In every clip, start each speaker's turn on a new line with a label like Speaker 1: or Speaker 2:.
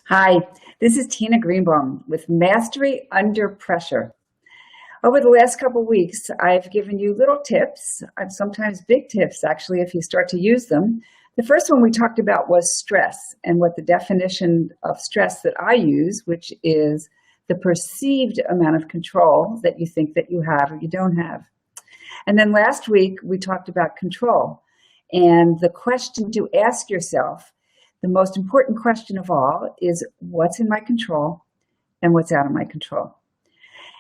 Speaker 1: Hi, this is Tina Greenbaum with Mastery Under Pressure. Over the last couple of weeks, I've given you little tips, sometimes big tips actually, if you start to use them. The first one we talked about was stress and what the definition of stress that I use, which is the perceived amount of control that you think that you have or you don't have. And then last week, we talked about control and the question to ask yourself. The most important question of all is what's in my control and what's out of my control.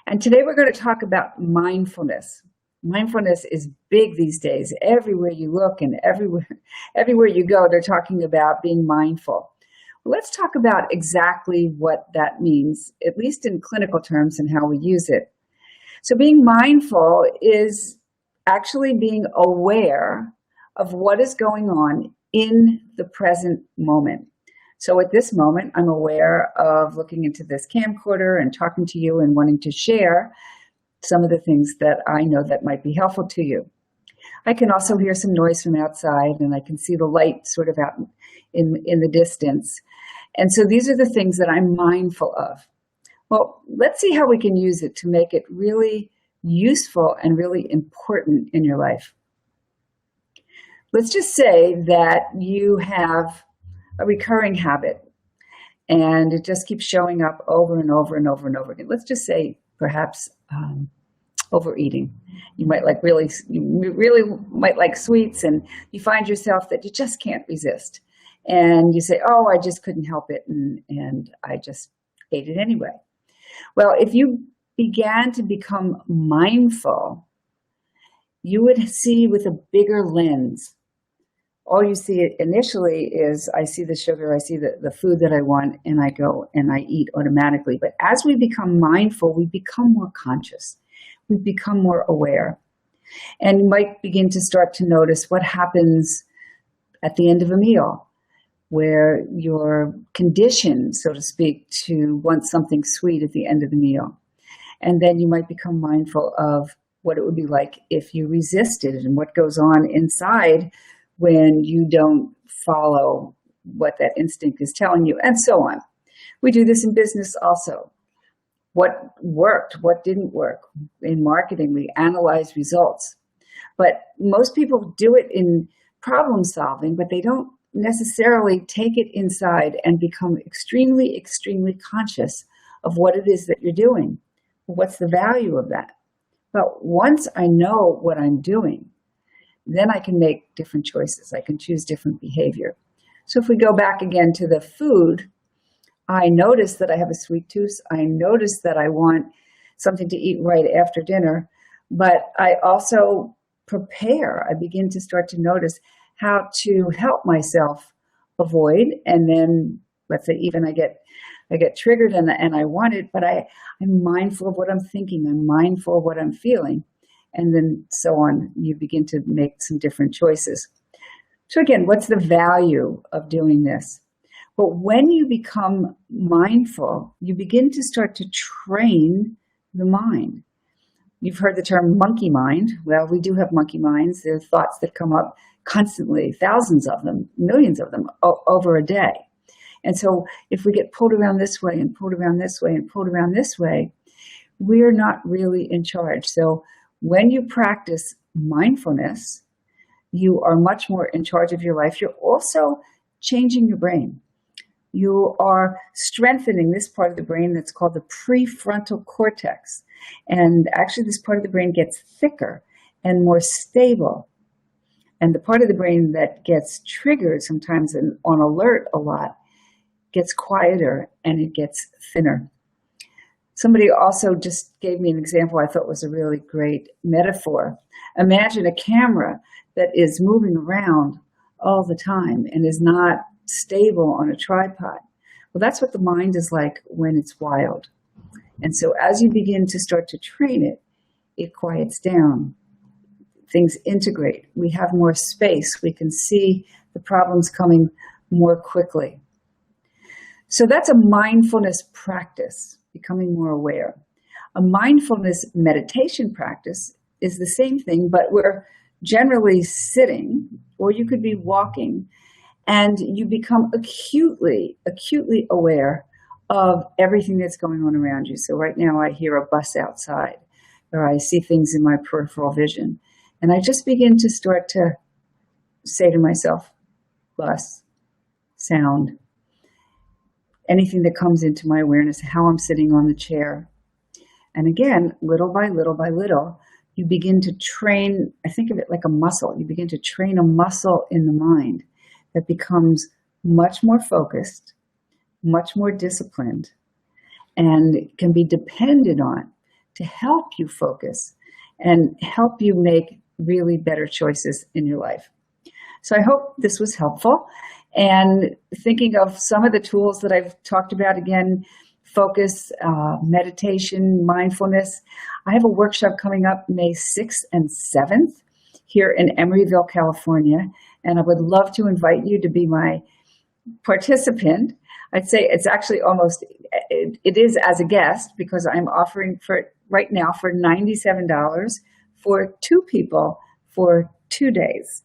Speaker 1: And today we're going to talk about mindfulness. Mindfulness is big these days. Everywhere you look and everywhere you go, they're talking about being mindful. Well, let's talk about exactly what that means, at least in clinical terms and how we use it. So being mindful is actually being aware of what is going on in the present moment. So at this moment, I'm aware of looking into this camcorder and talking to you and wanting to share some of the things that I know that might be helpful to you. I can also hear some noise from outside and I can see the light sort of out in the distance. And so these are the things that I'm mindful of. Well, let's see how we can use it to make it really useful and really important in your life. Let's just say that you have a recurring habit and it just keeps showing up over and over and over and over again. Let's just say perhaps overeating. You really might like sweets and you find yourself that you just can't resist. And you say, oh, I just couldn't help it and I just ate it anyway. Well, if you began to become mindful, you would see with a bigger lens. All you see initially is I see the sugar, I see the food that I want, and I go and I eat automatically. But as we become mindful, we become more conscious. We become more aware. And you might begin to start to notice what happens at the end of a meal, where you're conditioned, so to speak, to want something sweet at the end of the meal. And then you might become mindful of what it would be like if you resisted and what goes on inside when you don't follow what that instinct is telling you, and so on. We do this in business also. What worked, what didn't work. In marketing, we analyze results. But most people do it in problem solving, but they don't necessarily take it inside and become extremely, extremely conscious of what it is that you're doing. What's the value of that? Well, once I know what I'm doing, then I can make different choices. I can choose different behavior. So if we go back again to the food, I notice that I have a sweet tooth. I notice that I want something to eat right after dinner, but I also prepare. I begin to start to notice how to help myself avoid. And then let's say even I get triggered and I want it, but I'm mindful of what I'm thinking. I'm mindful of what I'm feeling. And then so on, you begin to make some different choices. So again, what's the value of doing this? Well, when you become mindful, you begin to start to train the mind. You've heard the term monkey mind. Well, we do have monkey minds. There are thoughts that come up constantly, thousands of them, millions of them over a day. And so if we get pulled around this way and pulled around this way and pulled around this way, we're not really in charge. So when you practice mindfulness, you are much more in charge of your life. You're also changing your brain. You are strengthening this part of the brain that's called the prefrontal cortex. And actually, this part of the brain gets thicker and more stable. And the part of the brain that gets triggered sometimes and on alert a lot gets quieter and it gets thinner. Somebody also just gave me an example I thought was a really great metaphor. Imagine a camera that is moving around all the time and is not stable on a tripod. Well, that's what the mind is like when it's wild. And so as you begin to start to train it, it quiets down. Things integrate. We have more space. We can see the problems coming more quickly. So that's a mindfulness practice, becoming more aware. A mindfulness meditation practice is the same thing, but we're generally sitting, or you could be walking, and you become acutely aware of everything that's going on around you. So right now I hear a bus outside, or I see things in my peripheral vision. And I just begin to start to say to myself, bus, sound, anything that comes into my awareness, how I'm sitting on the chair. And again, little by little, you begin to train, I think of it like a muscle. You begin to train a muscle in the mind that becomes much more focused, much more disciplined, and can be depended on to help you focus and help you make really better choices in your life. So I hope this was helpful. And thinking of some of the tools that I've talked about, again, focus, meditation, mindfulness. I have a workshop coming up May 6th and 7th here in Emeryville, California, and I would love to invite you to be my participant. I'd say it's actually almost, it is as a guest, because I'm offering for right now for $97 for 2 people for 2 days.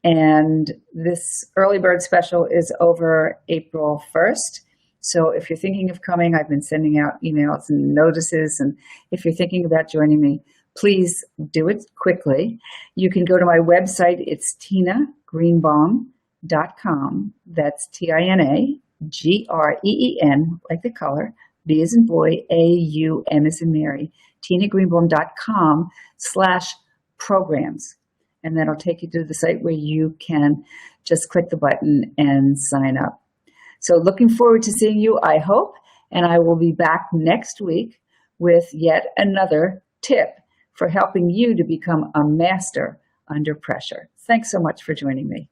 Speaker 1: And this early bird special is over April 1st. So if you're thinking of coming, I've been sending out emails and notices. And if you're thinking about joining me, please do it quickly. You can go to my website. It's tinagreenbaum.com. That's TINAGREEN, like the color, B as in boy, AUM as in Mary, tinagreenbaum.com/programs. And that'll take you to the site where you can just click the button and sign up. So looking forward to seeing you, I hope, and I will be back next week with yet another tip for helping you to become a master under pressure. Thanks so much for joining me.